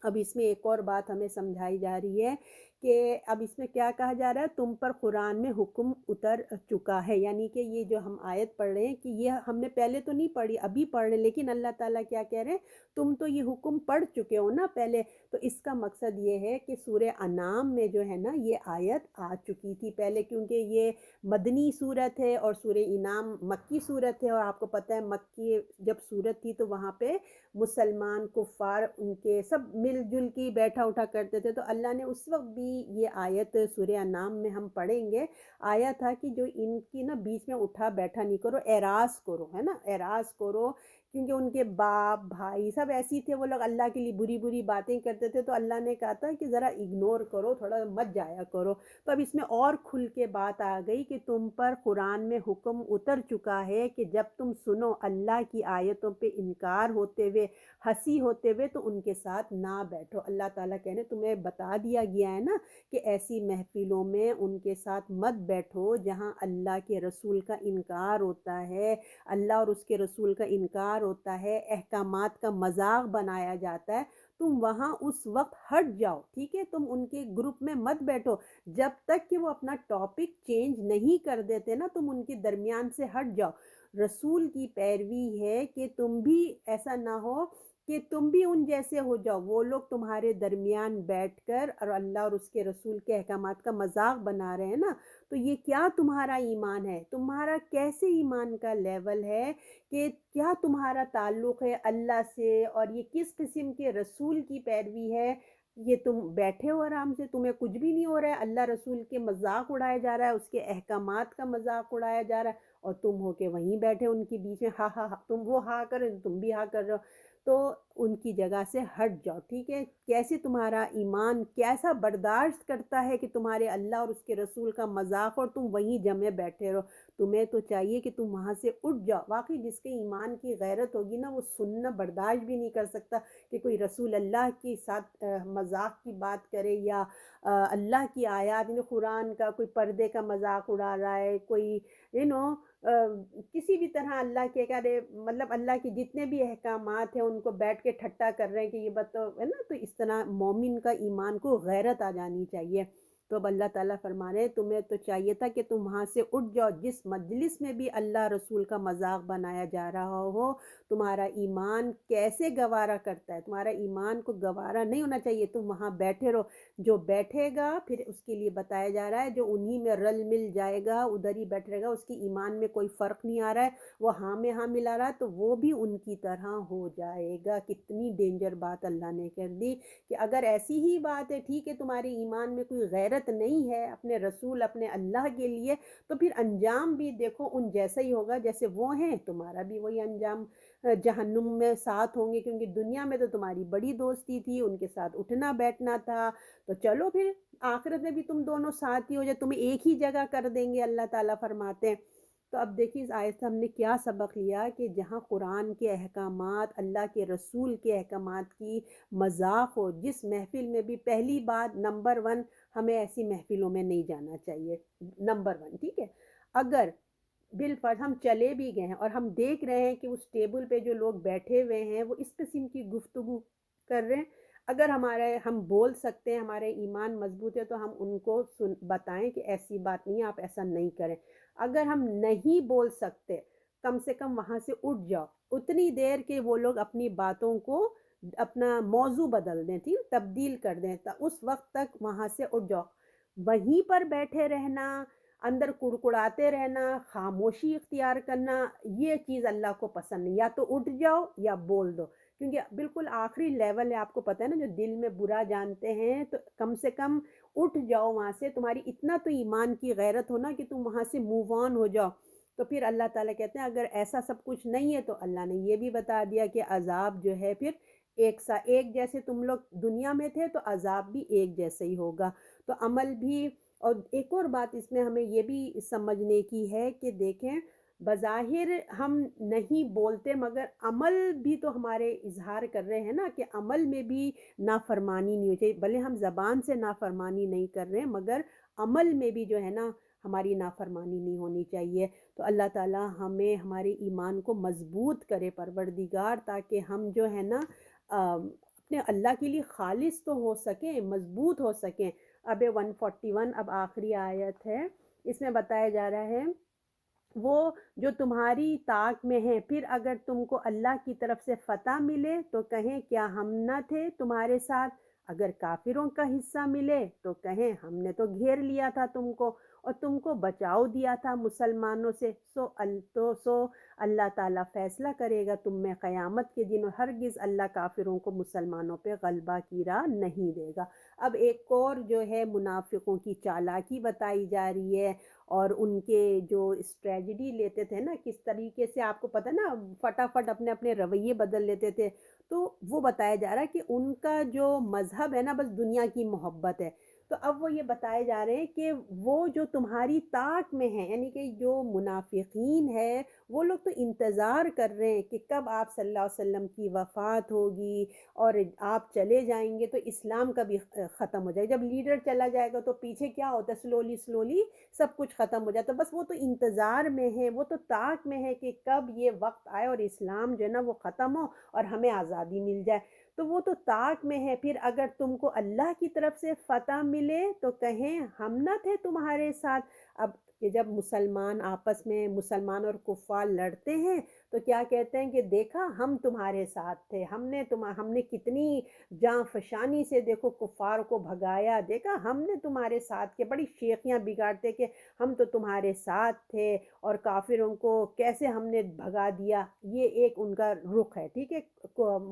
اب اس میں ایک اور بات ہمیں سمجھائی جا رہی ہے کہ اب اس میں کیا کہا جا رہا ہے؟ تم پر قرآن میں حکم اتر چکا ہے، یعنی کہ یہ جو ہم آیت پڑھ رہے ہیں کہ یہ ہم نے پہلے تو نہیں پڑھی، ابھی پڑھ رہے ہیں، لیکن اللہ تعالیٰ کیا کہہ رہے ہیں؟ تم تو یہ حکم پڑھ چکے ہو نا پہلے۔ تو اس کا مقصد یہ ہے کہ سورہ انعام میں جو ہے نا یہ آیت آ چکی تھی پہلے، کیونکہ یہ مدنی صورت ہے اور سورہ انعام مکی صورت ہے، اور آپ کو پتہ ہے مکی جب صورت تھی تو وہاں پہ مسلمان کفار ان کے سب مل جل کے بیٹھا اٹھا کرتے تھے، تو اللہ نے اس وقت بھی یہ آیت سورہ انعام میں ہم پڑھیں گے آیا تھا کہ جو ان کی نا بیچ میں اٹھا بیٹھا نہیں کرو، اعراض کرو، ہے نا، اعراض کرو، کیونکہ ان کے باپ بھائی سب ایسی تھے، وہ لوگ اللہ کے لیے بری بری باتیں کرتے تھے، تو اللہ نے کہا تھا کہ ذرا اگنور کرو، تھوڑا مت جایا کرو۔ تو اب اس میں اور کھل کے بات آ گئی کہ تم پر قرآن میں حکم اتر چکا ہے کہ جب تم سنو اللہ کی آیتوں پہ انکار ہوتے ہوئے، ہنسی ہوتے ہوئے، تو ان کے ساتھ نہ بیٹھو۔ اللہ تعالیٰ کہنے تمہیں بتا دیا گیا ہے نا کہ ایسی محفلوں میں ان کے ساتھ مت بیٹھو جہاں اللہ کے رسول کا انکار ہوتا ہے، اللہ اور اس کے رسول کا انکار ہوتا ہے، احکامات کا مذاق بنایا جاتا ہے۔ تم وہاں اس وقت ہٹ جاؤ، ٹھیک ہے؟ تم ان کے گروپ میں مت بیٹھو جب تک کہ وہ اپنا ٹاپک چینج نہیں کر دیتے نا، تم ان کے درمیان سے ہٹ جاؤ۔ رسول کی پیروی ہے کہ تم بھی ایسا نہ ہو کہ تم بھی ان جیسے ہو جاؤ، وہ لوگ تمہارے درمیان بیٹھ کر اور اللہ اور اس کے رسول کے احکامات کا مذاق بنا رہے ہیں نا، تو یہ کیا تمہارا ایمان ہے؟ تمہارا کیسے ایمان کا لیول ہے کہ کیا تمہارا تعلق ہے اللہ سے، اور یہ کس قسم کے رسول کی پیروی ہے؟ یہ تم بیٹھے ہو آرام سے، تمہیں کچھ بھی نہیں ہو رہا ہے، اللہ رسول کے مذاق اڑایا جا رہا ہے، اس کے احکامات کا مذاق اڑایا جا رہا ہے، اور تم ہو کے وہیں بیٹھے ان کے بیچ میں ہاں ہاں ہاں، تم وہ ہاں کر رہے تم بھی ہاں کر رہے ہو۔ تو ان کی جگہ سے ہٹ جاؤ، ٹھیک ہے؟ کیسے تمہارا ایمان کیسا برداشت کرتا ہے کہ تمہارے اللہ اور اس کے رسول کا مذاق اور تم وہیں جمے بیٹھے رہو؟ تمہیں تو چاہیے کہ تم وہاں سے اٹھ جاؤ۔ واقعی جس کے ایمان کی غیرت ہوگی نا، وہ سننا برداشت بھی نہیں کر سکتا کہ کوئی رسول اللہ کے ساتھ مذاق کی بات کرے، یا اللہ کی آیات یعنی قرآن کا کوئی پردے کا مذاق اڑا رہا ہے، کوئی یو نو کسی بھی طرح اللہ کے کرے، مطلب اللہ کے جتنے بھی احکامات ہیں ان کو بیٹھ کے ٹھٹا کر رہے ہیں کہ یہ بتاؤ ہے نا، تو اس طرح مومن کا ایمان کو غیرت آ جانی چاہیے۔ تو اب اللہ تعالیٰ فرما رہے ہیں تمہیں تو چاہیے تھا کہ تم وہاں سے اٹھ جاؤ، جس مجلس میں بھی اللہ رسول کا مذاق بنایا جا رہا ہو تمہارا ایمان کیسے گوارا کرتا ہے، تمہارا ایمان کو گوارا نہیں ہونا چاہیے، تم وہاں بیٹھے رہو۔ جو بیٹھے گا پھر اس کے لیے بتایا جا رہا ہے جو انہی میں رل مل جائے گا، ادھر ہی بیٹھ رہے گا، اس کی ایمان میں کوئی فرق نہیں آ رہا ہے، وہ ہاں میں ہاں ملا رہا ہے، تو وہ بھی ان کی طرح ہو جائے گا۔ کتنی ڈینجر بات اللہ نے کر دی کہ اگر ایسی ہی بات ہے، ٹھیک ہے تمہارے ایمان میں کوئی غیرت نہیں ہے اپنے رسول اپنے اللہ کے لیے، تو پھر انجام بھی دیکھو ان جیسا ہی ہوگا جیسے وہ ہیں، تمہارا بھی وہی انجام جہنم میں ساتھ ہوں گے، کیونکہ دنیا میں تو تمہاری بڑی دوستی تھی، ان کے ساتھ اٹھنا بیٹھنا تھا، تو چلو پھر آخرت میں بھی تم دونوں ساتھ ہی ہو جائے، تمہیں ایک ہی جگہ کر دیں گے، اللہ تعالیٰ فرماتے ہیں۔ تو اب دیکھیے اس آیت سے ہم نے کیا سبق لیا کہ جہاں قرآن کے احکامات اللہ کے رسول کے احکامات کی مذاق ہو، جس محفل میں بھی پہلی بات نمبر ون ہمیں ایسی محفلوں میں نہیں جانا چاہیے، نمبر ون، ٹھیک ہے؟ اگر بالفرض ہم چلے بھی گئے ہیں اور ہم دیکھ رہے ہیں کہ اس ٹیبل پہ جو لوگ بیٹھے ہوئے ہیں وہ اس قسم کی گفتگو کر رہے ہیں، اگر ہم بول سکتے ہیں، ہمارے ایمان مضبوط ہے، تو ہم ان کو بتائیں کہ ایسی بات نہیں ہے، آپ ایسا نہیں کریں۔ اگر ہم نہیں بول سکتے، کم سے کم وہاں سے اٹھ جاؤ اتنی دیر کہ وہ لوگ اپنی باتوں کو اپنا موضوع بدل دیں، ٹھیک تبدیل کر دیں، تو اس وقت تک وہاں سے اٹھ جاؤ۔ وہیں پر بیٹھے رہنا، اندر کڑکڑاتے رہنا، خاموشی اختیار کرنا، یہ چیز اللہ کو پسند نہیں۔ یا تو اٹھ جاؤ یا بول دو، کیونکہ بالکل آخری لیول ہے، آپ کو پتہ ہے نا، جو دل میں برا جانتے ہیں، تو کم سے کم اٹھ جاؤ وہاں سے، تمہاری اتنا تو ایمان کی غیرت ہونا کہ تم وہاں سے موو آن ہو جاؤ۔ تو پھر اللہ تعالیٰ کہتے ہیں اگر ایسا سب کچھ نہیں ہے تو اللہ نے یہ بھی بتا دیا کہ عذاب جو ہے پھر ایک جیسے تم لوگ دنیا میں تھے تو عذاب بھی ایک جیسے ہی ہوگا۔ تو عمل بھی، اور ایک اور بات اس میں ہمیں یہ بھی سمجھنے کی ہے کہ دیکھیں بظاہر ہم نہیں بولتے مگر عمل بھی تو ہمارے اظہار کر رہے ہیں نا، کہ عمل میں بھی نافرمانی نہیں ہو چاہیے، بھلے ہم زبان سے نافرمانی نہیں کر رہے مگر عمل میں بھی جو ہے نا ہماری نافرمانی نہیں ہونی چاہیے۔ تو اللہ تعالیٰ ہمیں ہمارے ایمان کو مضبوط کرے پروردگار، تاکہ ہم جو ہے نا اپنے اللہ کے لیے خالص تو ہو سکیں، مضبوط ہو سکیں۔ اب 141 اب آخری آیت ہے، اس میں بتایا جا رہا ہے وہ جو تمہاری طاق میں ہیں، پھر اگر تم کو اللہ کی طرف سے فتح ملے تو کہیں کیا ہم نہ تھے تمہارے ساتھ، اگر کافروں کا حصہ ملے تو کہیں ہم نے تو گھیر لیا تھا تم کو اور تم کو بچاؤ دیا تھا مسلمانوں سے، سو اللہ تعالیٰ فیصلہ کرے گا تم میں قیامت کے دن، اور ہرگز اللہ کافروں کو مسلمانوں پہ غلبہ کی راہ نہیں دے گا۔ اب ایک اور جو ہے منافقوں کی چالاکی بتائی جا رہی ہے، اور ان کے جو اسٹریٹجی لیتے تھے نا، کس طریقے سے آپ کو پتہ نا فٹافٹ اپنے اپنے رویے بدل لیتے تھے، تو وہ بتایا جا رہا ہے کہ ان کا جو مذہب ہے نا بس دنیا کی محبت ہے۔ تو اب وہ یہ بتائے جا رہے ہیں کہ وہ جو تمہاری طاق میں ہیں، یعنی کہ جو منافقین ہے وہ لوگ تو انتظار کر رہے ہیں کہ کب آپ صلی اللہ علیہ وسلم کی وفات ہوگی اور آپ چلے جائیں گے تو اسلام کا بھی ختم ہو جائے گا۔ جب لیڈر چلا جائے گا تو پیچھے کیا ہوتا ہے، سلولی سب کچھ ختم ہو جاتا ہے، بس وہ تو انتظار میں ہے، وہ تو طاق میں ہے کہ کب یہ وقت آئے اور اسلام جو ہے نا وہ ختم ہو اور ہمیں آزادی مل جائے، تو وہ تو طاق میں ہے۔ پھر اگر تم کو اللہ کی طرف سے فتح ملے تو کہیں ہم نہ تھے تمہارے ساتھ۔ اب کہ جب مسلمان آپس میں مسلمان اور کفار لڑتے ہیں تو کیا کہتے ہیں کہ دیکھا ہم تمہارے ساتھ تھے، ہم نے کتنی جاں فشانی سے دیکھو کفار کو بھگایا، دیکھا ہم نے تمہارے ساتھ کے، بڑی شیخیاں بگاڑتے کہ ہم تو تمہارے ساتھ تھے اور کافروں کو کیسے ہم نے بھگا دیا۔ یہ ایک ان کا رخ ہے، ٹھیک ہے،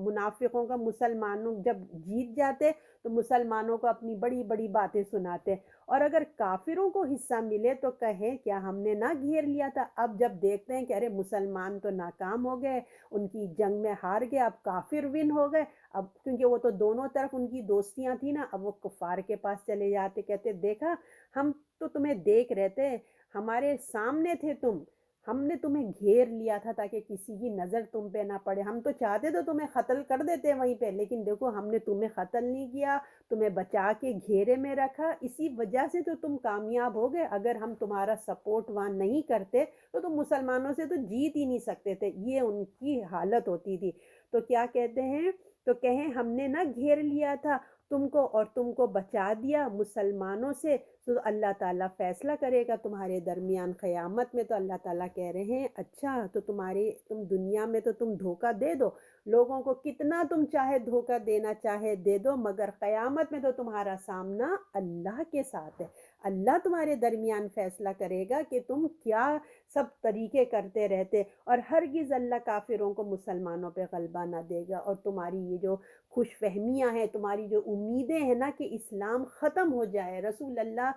منافقوں کا۔ مسلمانوں جب جیت جاتے تو مسلمانوں کو اپنی بڑی بڑی باتیں سناتے، اور اگر کافروں کو حصہ ملے تو کہیں کیا ہم نے نہ گھیر لیا تھا؟ اب جب دیکھتے ہیں کہ ارے مسلمان تو ناکام ہو گئے، ان کی جنگ میں ہار گئے، اب کافر ون ہو گئے، اب کیونکہ وہ تو دونوں طرف ان کی دوستیاں تھیں نا، اب وہ کفار کے پاس چلے جاتے، کہتے دیکھا ہم تو تمہیں دیکھ رہے تھے، ہمارے سامنے تھے تم، ہم نے تمہیں گھیر لیا تھا تاکہ کسی کی نظر تم پہ نہ پڑے، ہم تو چاہتے تو تمہیں قتل کر دیتے وہیں پہ، لیکن دیکھو ہم نے تمہیں قتل نہیں کیا، تمہیں بچا کے گھیرے میں رکھا، اسی وجہ سے تو تم کامیاب ہو گئے، اگر ہم تمہارا سپورٹ وہاں نہیں کرتے تو تم مسلمانوں سے تو جیت ہی نہیں سکتے تھے، یہ ان کی حالت ہوتی تھی۔ تو کیا کہتے ہیں، تو کہیں ہم نے نہ گھیر لیا تھا تم کو اور تم کو بچا دیا مسلمانوں سے، تو اللہ تعالیٰ فیصلہ کرے گا تمہارے درمیان قیامت میں۔ تو اللہ تعالیٰ کہہ رہے ہیں اچھا تو تم دنیا میں تو تم دھوکہ دے دو لوگوں کو، کتنا تم چاہے دھوکہ دینا چاہے دے دو، مگر قیامت میں تو تمہارا سامنا اللہ کے ساتھ ہے، اللہ تمہارے درمیان فیصلہ کرے گا کہ تم کیا سب طریقے کرتے رہتے، اور ہرگز اللہ کافروں کو مسلمانوں پہ غلبہ نہ دے گا۔ اور تمہاری یہ جو خوش فہمیاں ہیں، تمہاری جو امیدیں ہیں نا کہ اسلام ختم ہو جائے، رسول اللہ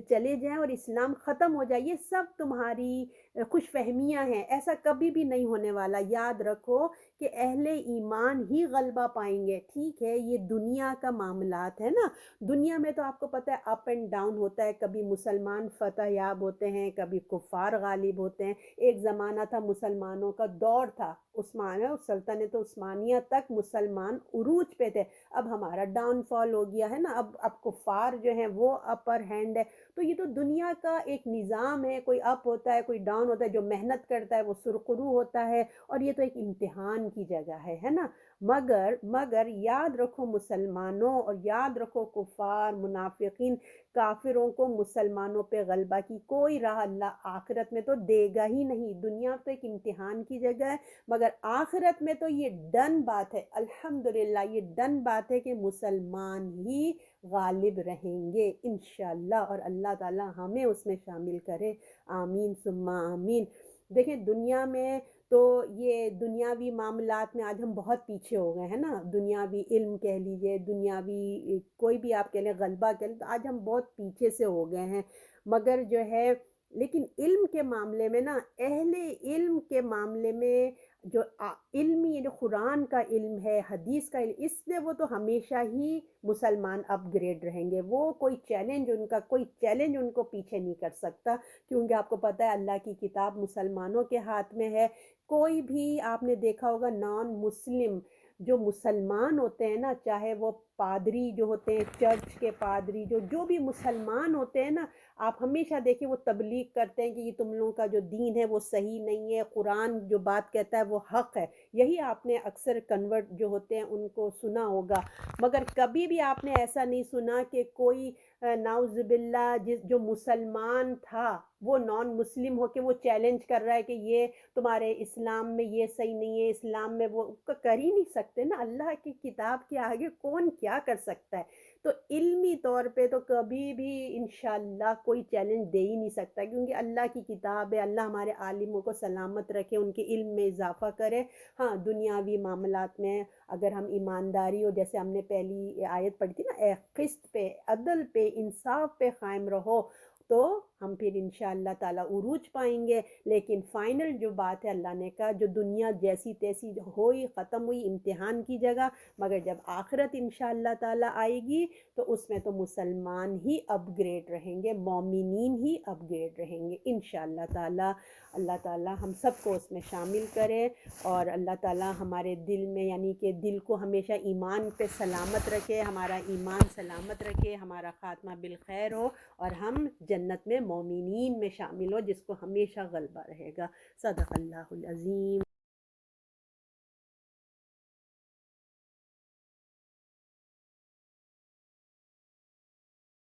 چلے جائیں اور اسلام ختم ہو جائے، یہ سب تمہاری خوش فہمیاں ہیں، ایسا کبھی بھی نہیں ہونے والا۔ یاد رکھو کہ اہل ایمان ہی غلبہ پائیں گے، ٹھیک ہے؟ یہ دنیا کا معاملات ہے نا، دنیا میں تو آپ کو پتہ ہے اپ اینڈ ڈاؤن ہوتا ہے، کبھی مسلمان فتح یاب ہوتے ہیں، کبھی کفار غالب ہوتے ہیں۔ ایک زمانہ تھا مسلمانوں کا دور تھا، سلطنت عثمانیہ تک مسلمان عروج پہ تھے، اب ہمارا ڈاؤن فال ہو گیا ہے نا، اب کفار جو ہیں وہ اپر ہینڈ ہے۔ تو یہ تو دنیا کا ایک نظام ہے، کوئی اپ ہوتا ہے کوئی ڈاؤن ہوتا ہے، جو محنت کرتا ہے وہ سرخرو ہوتا ہے، اور یہ تو ایک امتحان کی جگہ ہے نا۔ مگر یاد رکھو مسلمانوں، اور یاد رکھو کفار منافقین کافروں کو مسلمانوں پہ غلبہ کی کوئی راہ اللہ آخرت میں تو دے گا ہی نہیں۔ دنیا تو ایک امتحان کی جگہ ہے، مگر آخرت میں تو یہ ڈن بات ہے، الحمدللہ یہ ڈن بات ہے کہ مسلمان ہی غالب رہیں گے انشاءاللہ، اور اللہ تعالی ہمیں اس میں شامل کرے، آمین ثم آمین۔ دیکھیں دنیا میں تو یہ دنیاوی معاملات میں آج ہم بہت پیچھے ہو گئے ہیں نا، دنیاوی علم کہہ لیجئے، دنیاوی کوئی بھی آپ کہہ لیں، غلبہ کہہ لیں، تو آج ہم بہت پیچھے سے ہو گئے ہیں، مگر جو ہے لیکن علم کے معاملے میں نا، اہل علم کے معاملے میں جو علمی جو قرآن کا علم ہے، حدیث کا علم، اس میں وہ تو ہمیشہ ہی مسلمان اپ گریڈ رہیں گے، وہ کوئی چیلنج ان کو پیچھے نہیں کر سکتا، کیونکہ آپ کو پتہ ہے اللہ کی کتاب مسلمانوں کے ہاتھ میں ہے۔ کوئی بھی آپ نے دیکھا ہوگا نان مسلم جو مسلمان ہوتے ہیں نا، چاہے وہ پادری جو ہوتے ہیں، چرچ کے پادری جو بھی مسلمان ہوتے ہیں نا، آپ ہمیشہ دیکھیں وہ تبلیغ کرتے ہیں کہ یہ تم لوگوں کا جو دین ہے وہ صحیح نہیں ہے، قرآن جو بات کہتا ہے وہ حق ہے، یہی آپ نے اکثر کنورٹ جو ہوتے ہیں ان کو سنا ہوگا، مگر کبھی بھی آپ نے ایسا نہیں سنا کہ کوئی نعوذ باللہ جو مسلمان تھا وہ نان مسلم ہو کے وہ چیلنج کر رہا ہے کہ یہ تمہارے اسلام میں یہ صحیح نہیں ہے، اسلام میں وہ کر ہی نہیں سکتے نا، اللہ کی کتاب کے آگے کون کیا کر سکتا ہے؟ تو علمی طور پہ تو کبھی بھی انشاءاللہ کوئی چیلنج دے ہی نہیں سکتا، کیونکہ اللہ کی کتاب ہے، اللہ ہمارے عالموں کو سلامت رکھے، ان کے علم میں اضافہ کرے۔ ہاں دنیاوی معاملات میں اگر ہم ایمانداری، اور جیسے ہم نے پہلی آیت پڑھی تھی نا، اے قسط پہ، عدل پہ، انصاف پہ قائم رہو، تو ہم پھر انشاءاللہ تعالی عروج پائیں گے۔ لیکن فائنل جو بات ہے اللہ نے کہا جو دنیا جیسی تیسی ہوئی ختم ہوئی امتحان کی جگہ، مگر جب آخرت انشاءاللہ تعالی آئے گی تو اس میں تو مسلمان ہی اپ گریڈ رہیں گے، مومنین ہی اپ گریڈ رہیں گے انشاءاللہ تعالی۔ اللہ تعالی ہم سب کو اس میں شامل کرے، اور اللہ تعالی ہمارے دل میں یعنی کہ دل کو ہمیشہ ایمان پہ سلامت رکھے، ہمارا ایمان سلامت رکھے، ہمارا خاتمہ بالخیر ہو، اور ہم جنت میں مومنین میں شامل ہو جس کو ہمیشہ غلبہ رہے گا۔ صدق اللہ العظیم۔